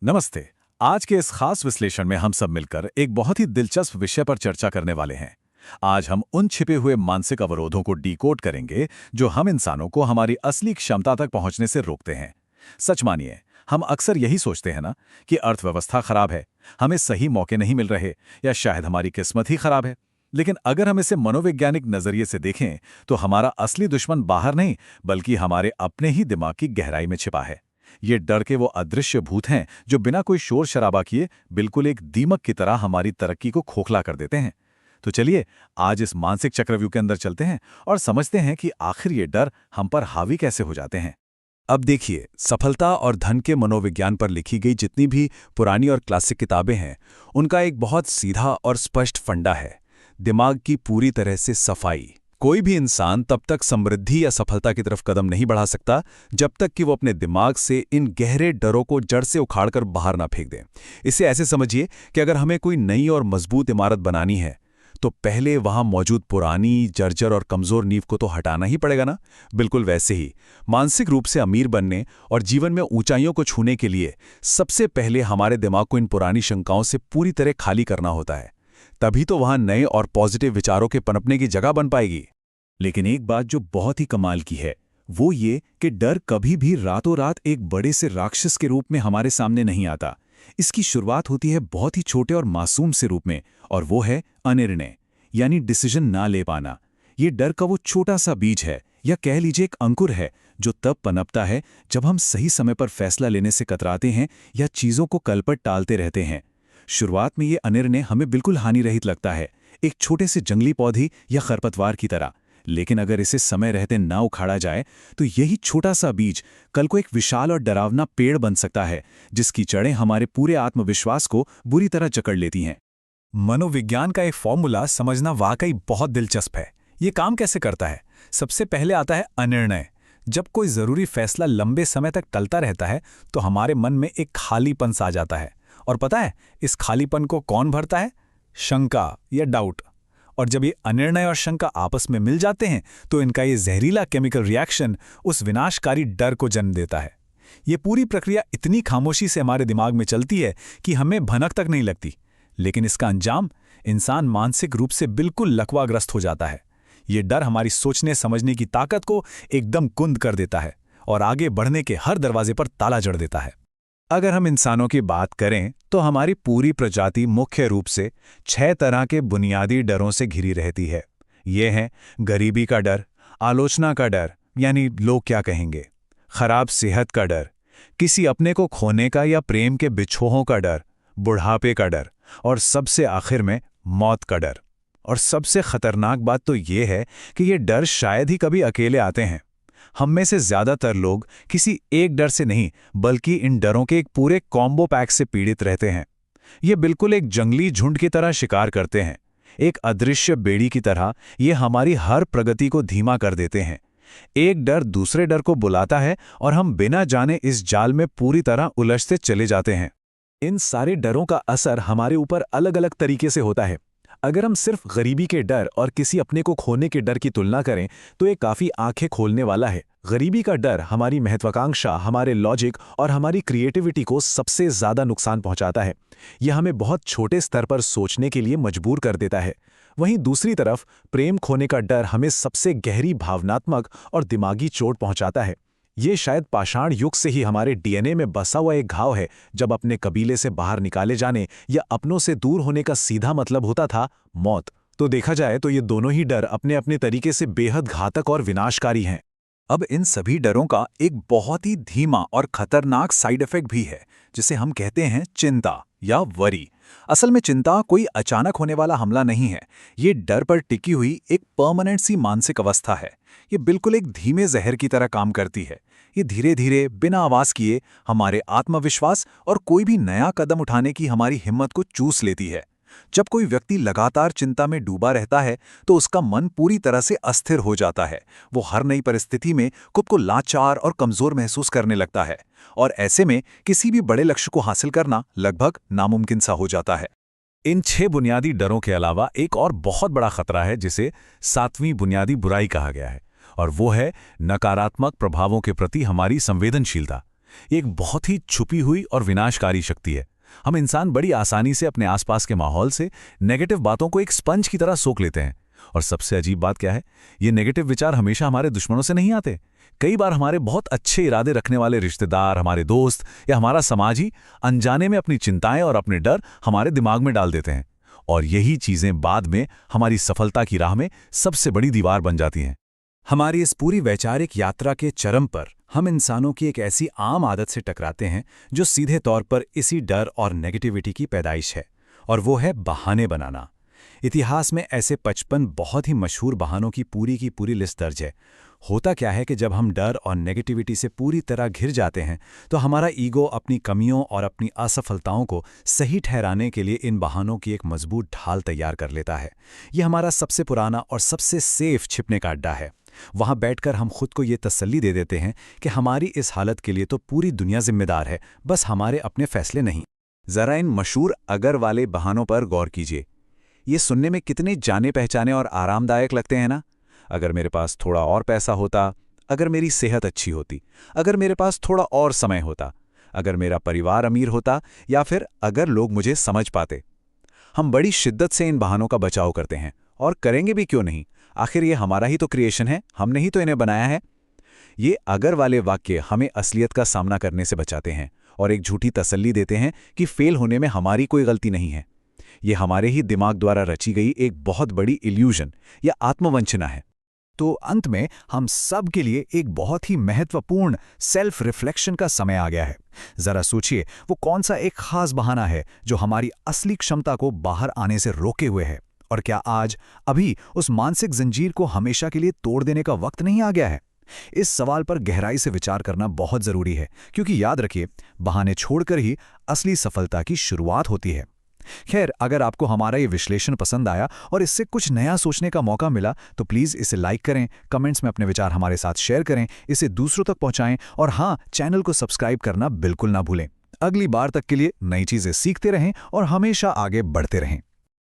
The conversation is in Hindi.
नमस्ते। आज के इस खास विश्लेषण में हम सब मिलकर एक बहुत ही दिलचस्प विषय पर चर्चा करने वाले हैं। आज हम उन छिपे हुए मानसिक अवरोधों को डिकोड करेंगे जो हम इंसानों को हमारी असली क्षमता तक पहुंचने से रोकते हैं। सच मानिए, हम अक्सर यही सोचते हैं ना कि अर्थव्यवस्था खराब है, हमें सही मौके नहीं मिल रहे, या शायद हमारी किस्मत ही खराब है। लेकिन अगर हम इसे मनोवैज्ञानिक नजरिए से देखें तो हमारा असली दुश्मन बाहर नहीं बल्कि हमारे अपने ही दिमाग की गहराई में छिपा है। ये डर के वो अदृश्य भूत हैं जो बिना कोई शोर शराबा किए बिल्कुल एक दीमक की तरह हमारी तरक्की को खोखला कर देते हैं। तो चलिए आज इस मानसिक चक्रव्यूह के अंदर चलते हैं और समझते हैं कि आखिर ये डर हम पर हावी कैसे हो जाते हैं। अब देखिए, सफलता और धन के मनोविज्ञान पर लिखी गई जितनी भी पुरानी और क्लासिक किताबें हैं, उनका एक बहुत सीधा और स्पष्ट फंडा है: दिमाग की पूरी तरह से सफाई। कोई भी इंसान तब तक समृद्धि या सफलता की तरफ कदम नहीं बढ़ा सकता जब तक कि वो अपने दिमाग से इन गहरे डरों को जड़ से उखाड़कर बाहर ना फेंक दे। इसे ऐसे समझिए कि अगर हमें कोई नई और मजबूत इमारत बनानी है तो पहले वहां मौजूद पुरानी, जर्जर और कमजोर नींव को तो हटाना ही पड़ेगा ना। बिल्कुल वैसे ही मानसिक रूप से अमीर बनने और जीवन में ऊंचाइयों को छूने के लिए सबसे पहले हमारे दिमाग को इन पुरानी शंकाओं से पूरी तरह खाली करना होता है। तभी तो वहां नए और पॉजिटिव विचारों के पनपने की जगह बन पाएगी। लेकिन एक बात जो बहुत ही कमाल की है वो ये कि डर कभी भी रातों रात एक बड़े से राक्षस के रूप में हमारे सामने नहीं आता। इसकी शुरुआत होती है बहुत ही छोटे और मासूम से रूप में, और वो है अनिर्णय, यानी डिसीजन ना ले पाना। ये डर का वो छोटा सा बीज है, या कह लीजिए एक अंकुर है, जो तब पनपता है जब हम सही समय पर फैसला लेने से कतराते हैं या चीजों को कल पर टालते रहते हैं। शुरुआत में ये अनिर्णय हमें बिल्कुल हानिरहित लगता है, एक छोटे से जंगली पौधे या खरपतवार की तरह। लेकिन अगर इसे समय रहते ना उखाड़ा जाए तो यही छोटा सा बीज कल को एक विशाल और डरावना पेड़ बन सकता है, जिसकी जड़ें हमारे पूरे आत्मविश्वास को बुरी तरह जकड़ लेती हैं। मनोविज्ञान का एक फॉर्मूला समझना वाकई बहुत दिलचस्प है। ये काम कैसे करता है? सबसे पहले आता है अनिर्णय। जब कोई जरूरी फैसला लंबे समय तक टलता रहता है तो हमारे मन में एक खालीपन सा जाता है। और पता है इस खालीपन को कौन भरता है? शंका या डाउट। और जब ये अनिर्णय और शंका आपस में मिल जाते हैं तो इनका ये जहरीला केमिकल रिएक्शन उस विनाशकारी डर को जन्म देता है। ये पूरी प्रक्रिया इतनी खामोशी से हमारे दिमाग में चलती है कि हमें भनक तक नहीं लगती, लेकिन इसका अंजाम इंसान मानसिक रूप से बिल्कुल लकवाग्रस्त हो जाता है। ये डर हमारी सोचने समझने की ताकत को एकदम कुंद कर देता है और आगे बढ़ने के हर दरवाजे पर ताला जड़ देता है। अगर हम इंसानों की बात करें तो हमारी पूरी प्रजाति मुख्य रूप से 6 तरह के बुनियादी डरों से घिरी रहती है। ये हैं गरीबी का डर, आलोचना का डर यानी लोग क्या कहेंगे, खराब सेहत का डर, किसी अपने को खोने का या प्रेम के बिछोहों का डर, बुढ़ापे का डर, और सबसे आखिर में मौत का डर। और सबसे खतरनाक बात तो ये है कि ये डर शायद ही कभी अकेले आते हैं। हम में से ज्यादातर लोग किसी एक डर से नहीं बल्कि इन डरों के एक पूरे कॉम्बो पैक से पीड़ित रहते हैं। ये बिल्कुल एक जंगली झुंड की तरह शिकार करते हैं। एक अदृश्य बेड़ी की तरह ये हमारी हर प्रगति को धीमा कर देते हैं। एक डर दूसरे डर को बुलाता है और हम बिना जाने इस जाल में पूरी तरह उलझते चले जाते हैं। इन सारे डरों का असर हमारे ऊपर अलग अलग तरीके से होता है। अगर हम सिर्फ गरीबी के डर और किसी अपने को खोने के डर की तुलना करें तो ये काफी आंखें खोलने वाला है। गरीबी का डर हमारी महत्वाकांक्षा, हमारे लॉजिक और हमारी क्रिएटिविटी को सबसे ज्यादा नुकसान पहुंचाता है। यह हमें बहुत छोटे स्तर पर सोचने के लिए मजबूर कर देता है। वहीं दूसरी तरफ प्रेम खोने का डर हमें सबसे गहरी भावनात्मक और दिमागी चोट पहुंचाता है। ये शायद पाषाण युग से ही हमारे डीएनए में बसा हुआ एक घाव है। जब अपने कबीले से बाहर निकाले जाने या अपनों से दूर होने का सीधा मतलब होता था मौत। तो देखा जाए तो ये दोनों ही डर अपने अपने तरीके से बेहद घातक और विनाशकारी हैं। अब इन सभी डरों का एक बहुत ही धीमा और खतरनाक साइड इफेक्ट भी है, जिसे हम कहते हैं चिंता या वरी। असल में चिंता कोई अचानक होने वाला हमला नहीं है। ये डर पर टिकी हुई एक परमानेंट सी मानसिक अवस्था है। ये बिल्कुल एक धीमे जहर की तरह काम करती है। ये धीरे धीरे बिना आवाज किए हमारे आत्मविश्वास और कोई भी नया कदम उठाने की हमारी हिम्मत को चूस लेती है। जब कोई व्यक्ति लगातार चिंता में डूबा रहता है तो उसका मन पूरी तरह से अस्थिर हो जाता है। वो हर नई परिस्थिति में खुद को लाचार और कमजोर महसूस करने लगता है, और ऐसे में किसी भी बड़े लक्ष्य को हासिल करना लगभग नामुमकिन सा हो जाता है। इन 6 बुनियादी डरों के अलावा एक और बहुत बड़ा खतरा है जिसे 7वीं बुनियादी बुराई कहा गया है, और वो है नकारात्मक प्रभावों के प्रति हमारी संवेदनशीलता। ये एक बहुत ही छुपी हुई और विनाशकारी शक्ति है। हम इंसान बड़ी आसानी से अपने आसपास के माहौल से नेगेटिव बातों को एक स्पंज की तरह सोख लेते हैं। और सबसे अजीब बात क्या है, ये नेगेटिव विचार हमेशा हमारे दुश्मनों से नहीं आते। कई बार हमारे बहुत अच्छे इरादे रखने वाले रिश्तेदार, हमारे दोस्त या हमारा समाज ही अनजाने में अपनी चिंताएं और अपने डर हमारे दिमाग में डाल देते हैं। और यही चीजें बाद में हमारी सफलता की राह में सबसे बड़ी दीवार बन जाती हैं। हमारी इस पूरी वैचारिक यात्रा के चरम पर हम इंसानों की एक ऐसी आम आदत से टकराते हैं जो सीधे तौर पर इसी डर और नेगेटिविटी की पैदाइश है, और वो है बहाने बनाना। इतिहास में ऐसे 55 बहुत ही मशहूर बहानों की पूरी लिस्ट दर्ज है। होता क्या है कि जब हम डर और नेगेटिविटी से पूरी तरह घिर जाते हैं तो हमारा ईगो अपनी कमियों और अपनी असफलताओं को सही ठहराने के लिए इन बहानों की एक मजबूत ढाल तैयार कर लेता है। ये हमारा सबसे पुराना और सबसे सेफ छिपने का अड्डा है। वहां बैठकर हम खुद को ये तसल्ली दे देते हैं कि हमारी इस हालत के लिए तो पूरी दुनिया जिम्मेदार है, बस हमारे अपने फैसले नहीं। जरा इन मशहूर अगर वाले बहानों पर गौर कीजिए। ये सुनने में कितने जाने पहचाने और आरामदायक लगते हैं ना। अगर मेरे पास थोड़ा और पैसा होता, अगर मेरी सेहत अच्छी होती, अगर मेरे पास थोड़ा और समय होता, अगर मेरा परिवार अमीर होता, या फिर अगर लोग मुझे समझ पाते। हम बड़ी शिद्दत से इन बहानों का बचाव करते हैं, और करेंगे भी क्यों नहीं। आखिर ये हमारा ही तो क्रिएशन है, हमने ही तो इन्हें बनाया है। ये अगर वाले वाक्य हमें असलियत का सामना करने से बचाते हैं और एक झूठी तसल्ली देते हैं कि फेल होने में हमारी कोई गलती नहीं है। ये हमारे ही दिमाग द्वारा रची गई एक बहुत बड़ी इल्यूजन या आत्मवंचना है। तो अंत में हम सब के लिए एक बहुत ही महत्वपूर्ण सेल्फ रिफ्लेक्शन का समय आ गया है। जरा सोचिए, वो कौन सा एक खास बहाना है जो हमारी असली क्षमता को बाहर आने से रोके हुए है, और क्या आज अभी उस मानसिक जंजीर को हमेशा के लिए तोड़ देने का वक्त नहीं आ गया है? इस सवाल पर गहराई से विचार करना बहुत जरूरी है, क्योंकि याद रखिए, बहाने छोड़कर ही असली सफलता की शुरुआत होती है। खैर, अगर आपको हमारा ये विश्लेषण पसंद आया और इससे कुछ नया सोचने का मौका मिला तो प्लीज़ इसे लाइक करें, कमेंट्स में अपने विचार हमारे साथ शेयर करें, इसे दूसरों तक पहुंचाएं, और हाँ, चैनल को सब्सक्राइब करना बिल्कुल ना भूलें। अगली बार तक के लिए नई चीज़ें सीखते रहें और हमेशा आगे बढ़ते रहें।